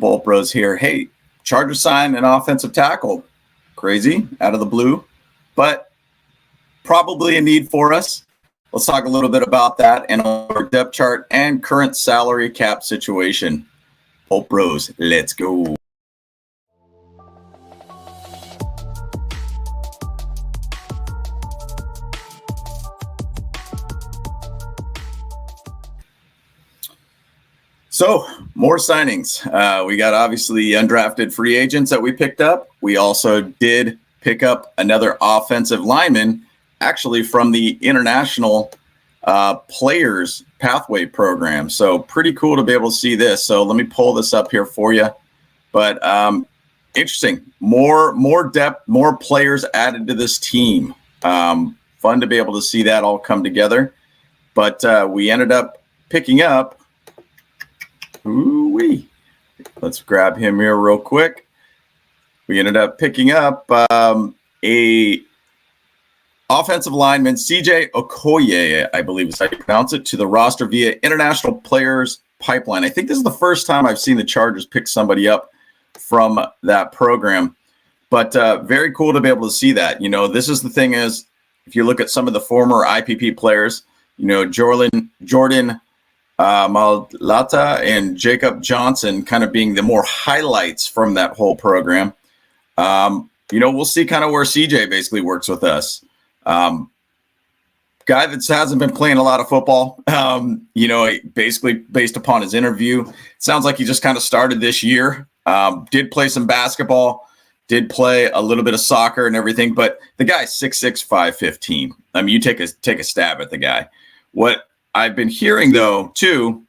Bolt Bros here. Hey, Chargers sign an offensive tackle. Crazy, out of the blue, but probably a need for us. Let's talk a little bit about that and our depth chart and current salary cap situation. Bolt Bros, let's go. So, more signings. We got obviously undrafted free agents that we picked up. We also did pick up another offensive lineman, actually from the International Players Pathway Program. So, pretty cool to be able to see this. So, let me pull this up here for you. But interesting. More depth, more players added to this team. Fun to be able to see that all come together. But we ended up picking up. Ooh-wee. Let's grab him here real quick. We ended up picking up a offensive lineman, CJ Okoye, I believe is how you pronounce it, to the roster via International Players Pipeline. I think this is the first time I've seen the Chargers pick somebody up from that program. But very cool to be able to see that. You know, this is the thing is, if you look at some of the former IPP players, you know, Jordan Mailata and Jacob Johnson kind of being the more highlights from that whole program. You know, we'll see kind of where CJ basically works with us. Guy that hasn't been playing a lot of football, you know, basically based upon his interview, it sounds like he just kind of started this year, did play some basketball, did play a little bit of soccer and everything, but the guy's 6'6", 515. I mean, you take a stab at the guy. What I've been hearing, though, too,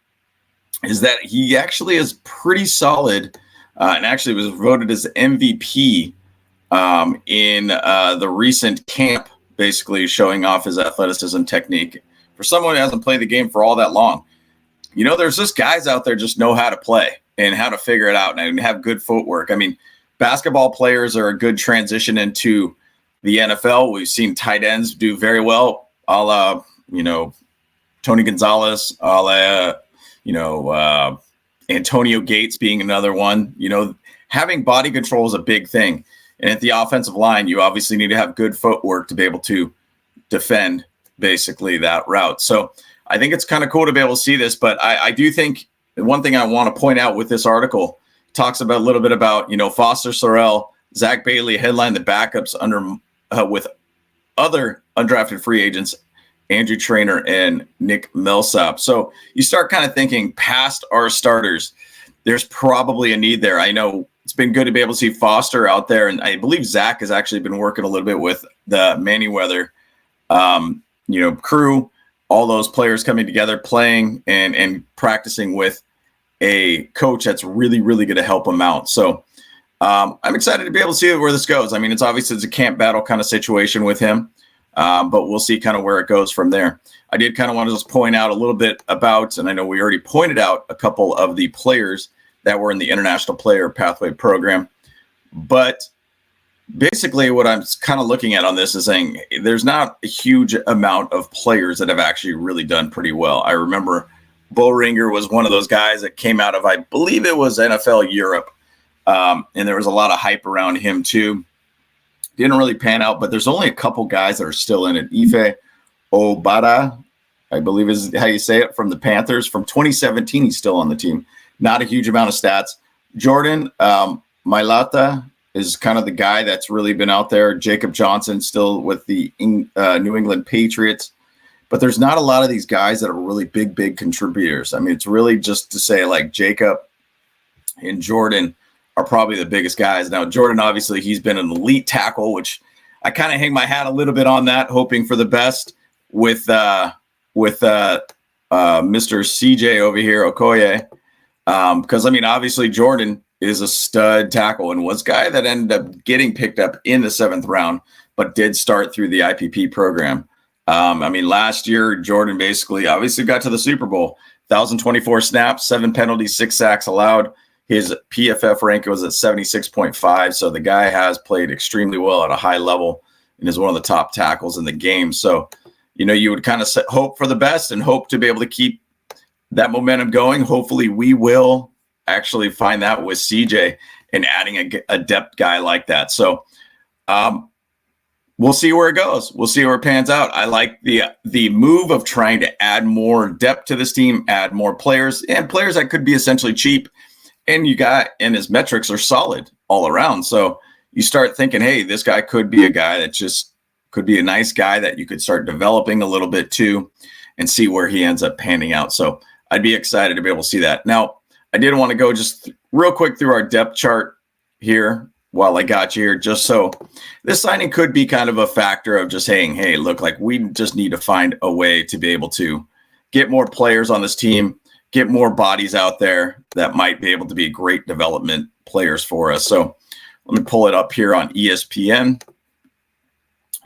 is that he actually is pretty solid and actually was voted as MVP in the recent camp, basically showing off his athleticism technique. For someone who hasn't played the game for all that long, you know, there's just guys out there just know how to play and how to figure it out and have good footwork. I mean, basketball players are a good transition into the NFL. We've seen tight ends do very well, a la, you know, Tony Gonzalez, Antonio Gates being another one. You know, having body control is a big thing. And at the offensive line, you obviously need to have good footwork to be able to defend basically that route. So I think it's kind of cool to be able to see this. But I do think one thing I want to point out with this article talks about a little bit about, you know, Foster Sorrell, Zach Bailey headline the backups under with other undrafted free agents, Andrew Trainer and Nick Millsap. So you start kind of thinking past our starters, there's probably a need there. I know it's been good to be able to see Foster out there. And I believe Zach has actually been working a little bit with the Manyweather, crew, all those players coming together, playing and practicing with a coach that's really, really going to help them out. So I'm excited to be able to see where this goes. I mean, it's obviously a camp battle kind of situation with him. But we'll see kind of where it goes from there. I did kind of want to just point out a little bit about, and I know we already pointed out a couple of the players that were in the International Player Pathway Program. But basically what I'm kind of looking at on this is saying there's not a huge amount of players that have actually really done pretty well. I remember Bo Ringer was one of those guys that came out of, I believe it was NFL Europe, and there was a lot of hype around him too. Didn't really pan out, but there's only a couple guys that are still in it. Ife Obada, I believe is how you say it, from the Panthers. From 2017, he's still on the team. Not a huge amount of stats. Jordan Mailata is kind of the guy that's really been out there. Jacob Johnson still with the New England Patriots. But there's not a lot of these guys that are really big contributors. I mean, it's really just to say like Jacob and Jordan are probably the biggest guys. Now, Jordan, obviously, he's been an elite tackle, which I kind of hang my hat a little bit on that, hoping for the best with Mr. CJ over here, Okoye. Because, I mean, obviously, Jordan is a stud tackle and was a guy that ended up getting picked up in the 7th round, but did start through the IPP program. I mean, last year, Jordan basically obviously got to the Super Bowl, 1,024 snaps, 7 penalties, 6 sacks allowed. His PFF rank was at 76.5, so the guy has played extremely well at a high level and is one of the top tackles in the game. So, you know, you would kind of hope for the best and hope to be able to keep that momentum going. Hopefully we will actually find that with CJ and adding a depth guy like that. So we'll see where it goes. We'll see where it pans out. I like the move of trying to add more depth to this team, add more players, and players that could be essentially cheap. And his metrics are solid all around. So you start thinking, hey, this guy could be a guy that just could be a nice guy that you could start developing a little bit too and see where he ends up panning out. So I'd be excited to be able to see that. Now, I did want to go just real quick through our depth chart here while I got you here, just so this signing could be kind of a factor of just saying, hey, look, like we just need to find a way to be able to get more players on this team, get more bodies out there that might be able to be great development players for us. So let me pull it up here on ESPN.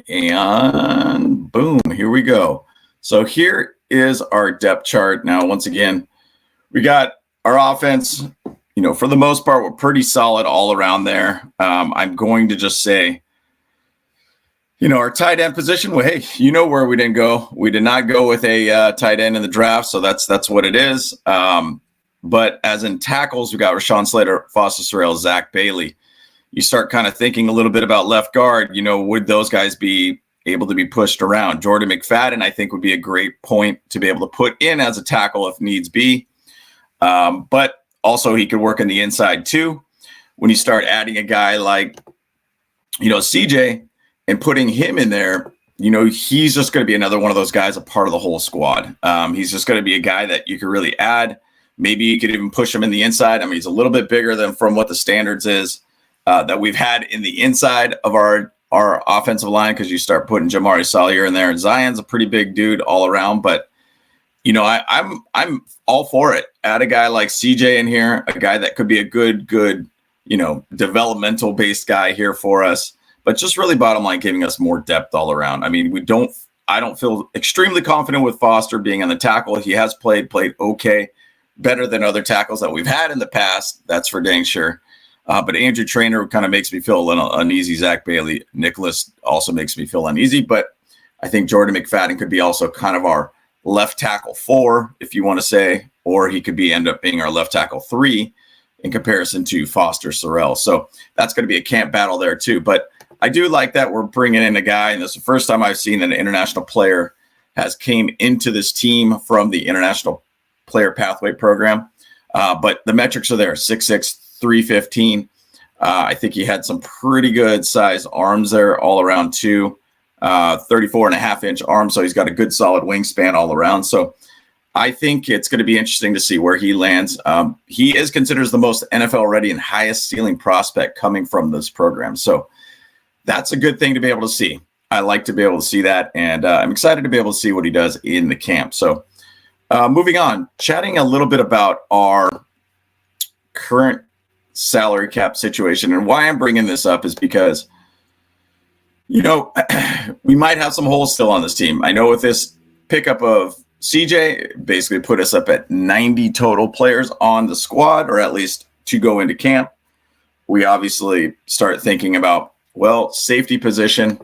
And boom, here we go. So here is our depth chart. Now, once again, we got our offense, for the most part, we're pretty solid all around there. I'm going to just say, our tight end position, well, hey, where we didn't go. We did not go with a tight end in the draft, so that's what it is. But as in tackles, we got Rashawn Slater, Foster Sarell, Zach Bailey. You start kind of thinking a little bit about left guard. Would those guys be able to be pushed around? Jordan McFadden, I think, would be a great point to be able to put in as a tackle if needs be. But also he could work on the inside too. When you start adding a guy like, CJ and putting him in there, he's just going to be another one of those guys, a part of the whole squad. He's just going to be a guy that you could really add. Maybe you could even push him in the inside. I mean, he's a little bit bigger than from what the standards is that we've had in the inside of our offensive line, because you start putting Jamari Salyer in there, and Zion's a pretty big dude all around. But I'm all for it. Add a guy like CJ in here, a guy that could be a good developmental based guy here for us. But just really bottom line, giving us more depth all around. I mean, I don't feel extremely confident with Foster being on the tackle. He has played okay, better than other tackles that we've had in the past. That's for dang sure. But Andrew Trainer kind of makes me feel a little uneasy. Zach Bailey, Nicholas also makes me feel uneasy. But I think Jordan McFadden could be also kind of our left tackle 4, if you want to say, or he could end up being our left tackle 3 in comparison to Foster Sarell. So that's going to be a camp battle there too. But I do like that we're bringing in a guy, and this is the first time I've seen that an international player has came into this team from the International Player Pathway Program. But the metrics are there, 6'6", 315. I think he had some pretty good size arms there all around too. 34.5-inch arms, so he's got a good solid wingspan all around. So I think it's going to be interesting to see where he lands. He is considered the most NFL ready and highest ceiling prospect coming from this program. So that's a good thing to be able to see. I like to be able to see that, and I'm excited to be able to see what he does in the camp. So moving on, chatting a little bit about our current salary cap situation. And why I'm bringing this up is because, we might have some holes still on this team. I know with this pickup of CJ, basically put us up at 90 total players on the squad, or at least to go into camp. We obviously start thinking about, safety position.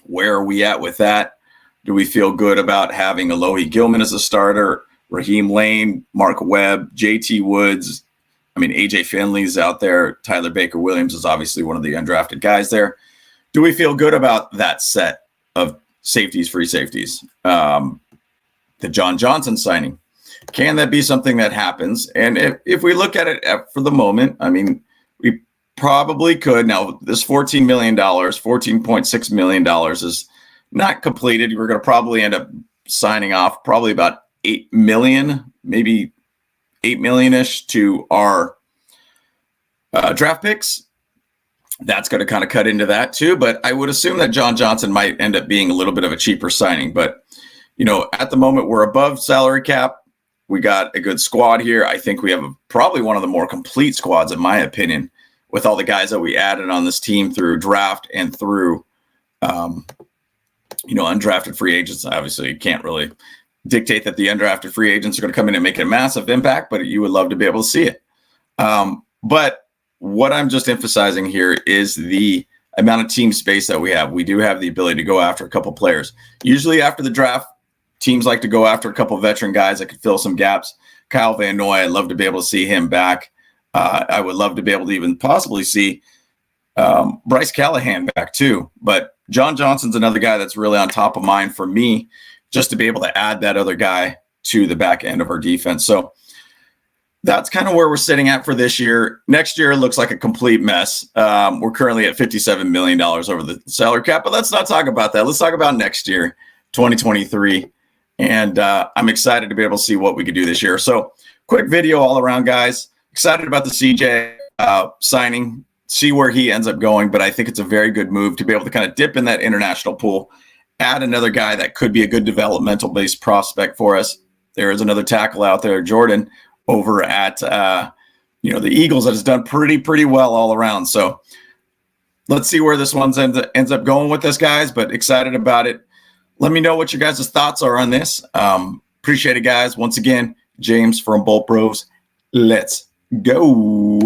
Where are we at with that? Do we feel good about having Alohi Gilman as a starter, Raheem Lane, Mark Webb, JT Woods? I mean, AJ Finley's out there. Tyler Baker-Williams is obviously one of the undrafted guys there. Do we feel good about that set of safeties, free safeties? The John Johnson signing. Can that be something that happens? And if we look at it for the moment, I mean, we probably could. Now, this $14 million, $14.6 million is not completed. We're going to probably end up signing off probably about $8 million, maybe $8 million-ish to our draft picks. That's going to kind of cut into that too. But I would assume that John Johnson might end up being a little bit of a cheaper signing. But, at the moment, we're above salary cap. We got a good squad here. I think we have probably one of the more complete squads, in my opinion, with all the guys that we added on this team through draft and through, undrafted free agents. Obviously, you can't really dictate that the undrafted free agents are going to come in and make a massive impact, but you would love to be able to see it. But what I'm just emphasizing here is the amount of team space that we have. We do have the ability to go after a couple players. Usually after the draft, teams like to go after a couple veteran guys that could fill some gaps. Kyle Van Noy, I'd love to be able to see him back. I would love to be able to even possibly see Bryce Callahan back too. But John Johnson's another guy that's really on top of mind for me, just to be able to add that other guy to the back end of our defense. So that's kind of where we're sitting at for this year. Next year looks like a complete mess. We're currently at $57 million over the salary cap, but let's not talk about that. Let's talk about next year, 2023. And I'm excited to be able to see what we could do this year. So quick video all around, guys. Excited about the CJ signing, see where he ends up going. But I think it's a very good move to be able to kind of dip in that international pool, add another guy that could be a good developmental-based prospect for us. There is another tackle out there, Jordan, over at the Eagles, that has done pretty well all around. So let's see where this one ends up going with us, guys, but excited about it. Let me know what your guys' thoughts are on this. Appreciate it, guys. Once again, James from Bolt Bros. Let's go.